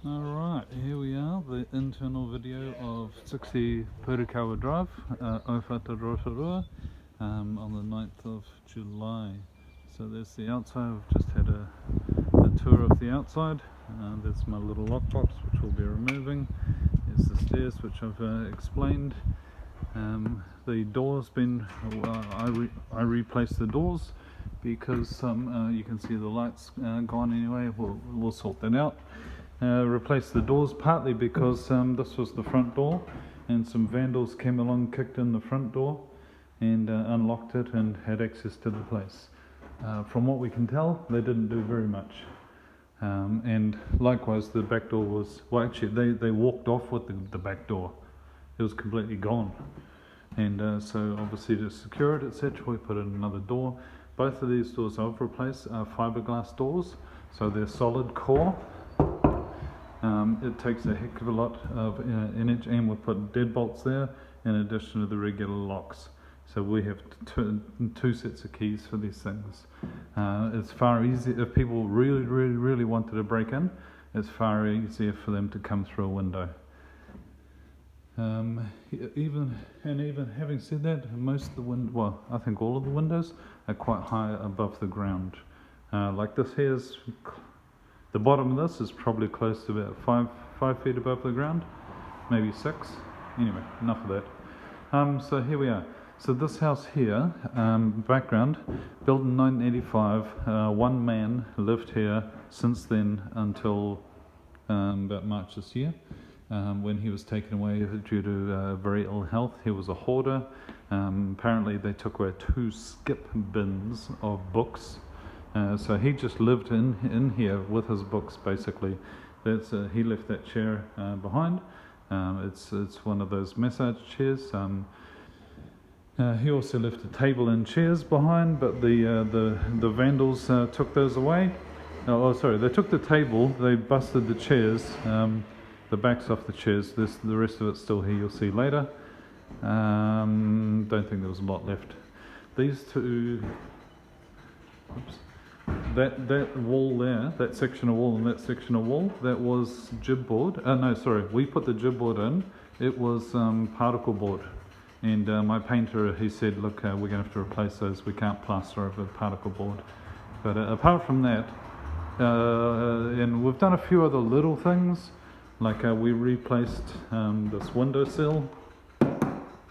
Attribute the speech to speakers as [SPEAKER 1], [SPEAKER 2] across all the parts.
[SPEAKER 1] Alright, here we are, the internal video of 60 Pohutukawa Drive, Owhata on the 9th of July. So there's the outside. I've just had a tour of the outside. There's my little lockbox which we'll be removing. There's the stairs which I've explained. The door's been, I replaced the doors because you can see the lights gone anyway. We'll sort that out. Replaced the doors partly because this was the front door and some vandals came along, kicked in the front door and unlocked it and had access to the place. From what we can tell, they didn't do very much. And likewise the back door was, well actually they walked off with the back door. It was completely gone. And so obviously to secure it, etc., we put in another door. Both of these doors I've replaced are fiberglass doors, so they're solid core. It takes a heck of a lot of energy, and we've put deadbolts there in addition to the regular locks. So we have two sets of keys for these things. It's far easier, if people really wanted to break in, it's far easier for them to come through a window. Even having said that, most of the I think all of the windows are quite high above the ground. Like this here's, the bottom of this is probably close to about 5 feet above the ground, maybe 6. Anyway, enough of that. So here we are. So this house here, background, built in 1985. One man lived here since then until about March this year, when he was taken away due to very ill health. He was a hoarder. Apparently they took away 2 skip bins of books. So he just lived in here with his books basically. He left that chair behind. It's one of those massage chairs. He also left a table and chairs behind, but the vandals took those away. They took the table. They busted the chairs, the backs off the chairs. The rest of it's still here. You'll see later. Don't think there was a lot left. These two. Oops. That wall there, that section of wall and that section of wall, that was jibboard. We put the jibboard in. It was particle board. And my painter, he said, look, we're going to have to replace those. We can't plaster over particle board. But apart from that, and we've done a few other little things, like we replaced this windowsill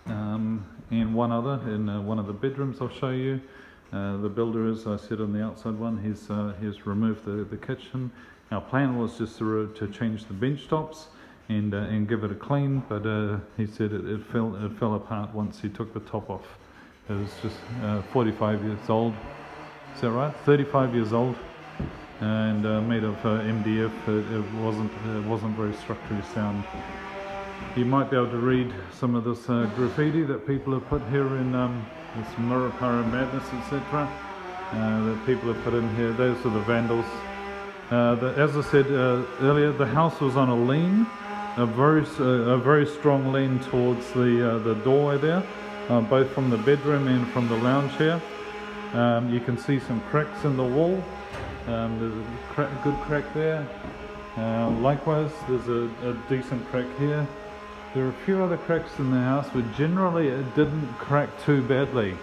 [SPEAKER 1] and one other in one of the bedrooms I'll show you. The builder, as I said on the outside one, he's removed the kitchen. Our plan was just to change the bench tops and give it a clean, but he said it fell apart once he took the top off. It was just 45 years old. Is that right? 35 years old, and made of MDF. It wasn't very structurally sound. You might be able to read some of this graffiti that people have put here in this Murupara Madness, etc. That people have put in here. Those are the vandals. As I said earlier, the house was on a lean, a very strong lean towards the doorway there, both from the bedroom and from the lounge here. You can see some cracks in the wall. There's a good crack there. Likewise, there's a decent crack here. There are a few other cracks in the house, but generally it didn't crack too badly.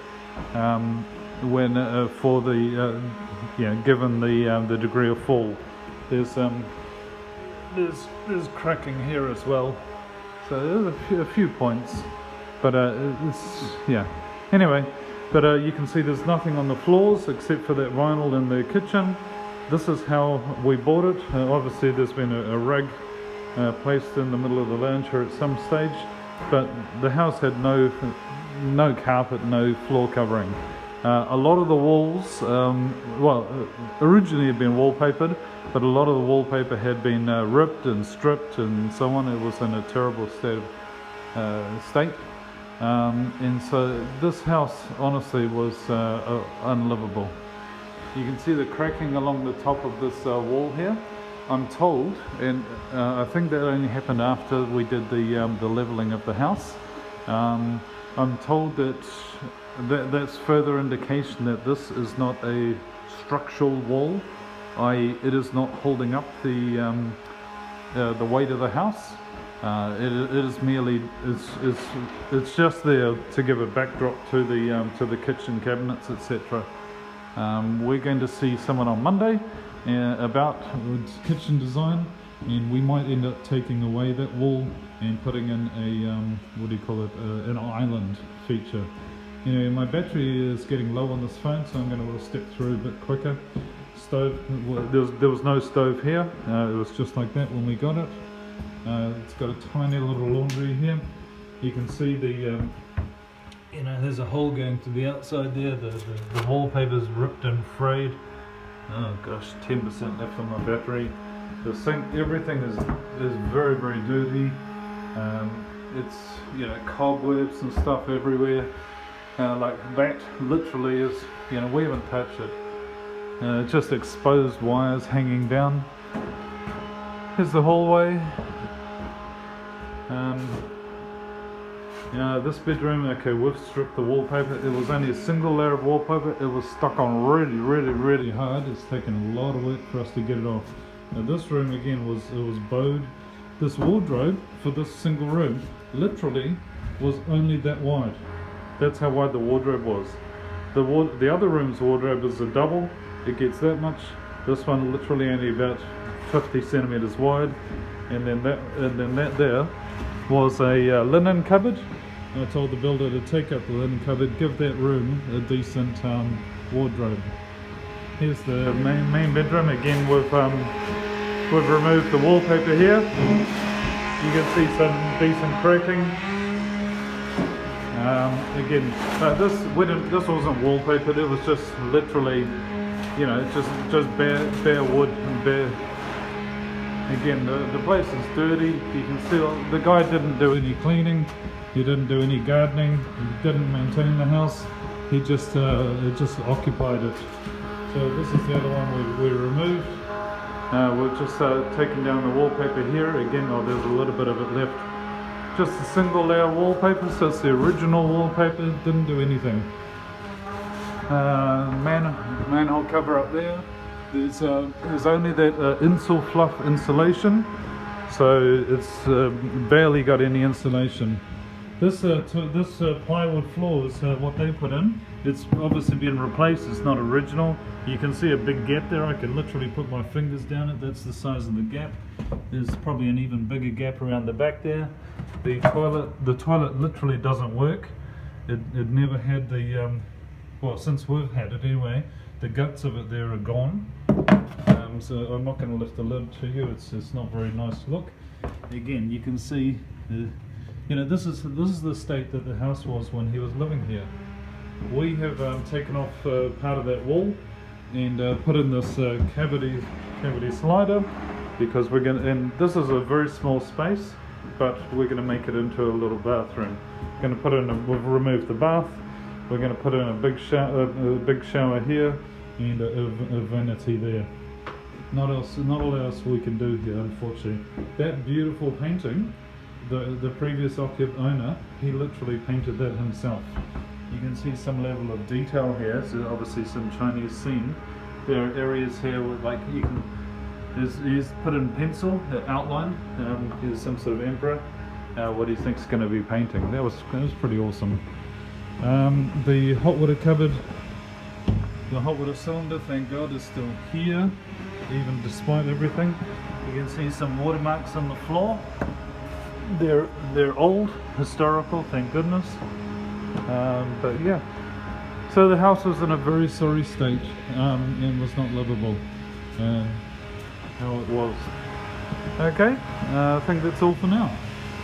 [SPEAKER 1] Given the degree of fall, there's cracking here as well. So there's a few points, but Anyway, but you can see there's nothing on the floors except for that vinyl in the kitchen. This is how we bought it. Obviously, there's been a rug placed in the middle of the lounge here at some stage, but the house had no carpet, no floor covering. A lot of the walls, originally had been wallpapered, but a lot of the wallpaper had been ripped and stripped and so on. It was in a terrible state. And so this house honestly was unlivable. You can see the cracking along the top of this wall here. I'm told, and I think that only happened after we did the levelling of the house. I'm told that's further indication that this is not a structural wall, i.e. it is not holding up the the weight of the house. It is merely it's just there to give a backdrop to the kitchen cabinets, etc. We're going to see someone on Monday about kitchen design, and we might end up taking away that wall and putting in a what do you call it, an island feature. You know, my battery is getting low on this phone, so I'm going to step through a bit quicker. Stove, there was no stove here, it was just like that when we got it. It's got a tiny little laundry here. You can see the you know, there's a hole going to the outside there. The wallpaper's ripped and frayed. Oh gosh, 10% left on my battery. The sink, everything is very, very dirty. It's, you know, cobwebs and stuff everywhere. Like that literally is, you know, we haven't touched it. Just exposed wires hanging down. Here's the hallway. You know, this bedroom, okay, we've stripped the wallpaper. It was only a single layer of wallpaper. It was stuck on really hard. It's taken a lot of work for us to get it off. Now this room again was bowed. This wardrobe for this single room literally was only that wide. That's how wide the wardrobe was. The other room's wardrobe is a double. It gets that much. This one literally only about 50 centimeters wide, and then that there was a linen cupboard. I told the builder to take up the linen cupboard, give that room a decent wardrobe. Here's the main bedroom. Again, we've removed the wallpaper here. You can see some decent cracking. Again, this wasn't wallpapered. It was just literally, you know, just bare wood and bare. Again, the place is dirty. You can see the guy didn't do any cleaning. He didn't do any gardening. He didn't maintain the house. He just occupied it. So this is the other one we removed. We've just taken down the wallpaper here. Again, oh, there's a little bit of it left. Just a single layer wallpaper, so it's the original wallpaper. Didn't do anything. Manhole cover up there. There's only that insul fluff insulation, so it's barely got any insulation. This plywood floor is what they put in. It's obviously been replaced. It's not original. You can see a big gap there. I can literally put my fingers down it. That's the size of the gap. There's probably an even bigger gap around the back there. The toilet literally doesn't work. It never had the well, since we've had it anyway. The guts of it there are gone. So I'm not going to lift the lid to you. It's not very nice to look. Again, you can see, you know, this is the state that the house was when he was living here. We have taken off part of that wall and put in this cavity slider, because we're going to, and this is a very small space, but we're going to make it into a little bathroom. We're going to put in we've removed the bath. We're going to put in a big shower here and a vanity there. Not all else we can do here, unfortunately. That beautiful painting, the previous owner, he literally painted that himself. You can see some level of detail here. So obviously some Chinese scene. There are areas here with, like, you can. He's put in pencil outline. Here's some sort of emperor. What he thinks is going to be painting. That was pretty awesome. The hot water cupboard, the hot water cylinder, thank God, is still here, even despite everything. You can see some watermarks on the floor. They're old, historical, thank goodness. But yeah, so the house was in a very sorry state and was not livable. How it was. Okay, I think that's all for now.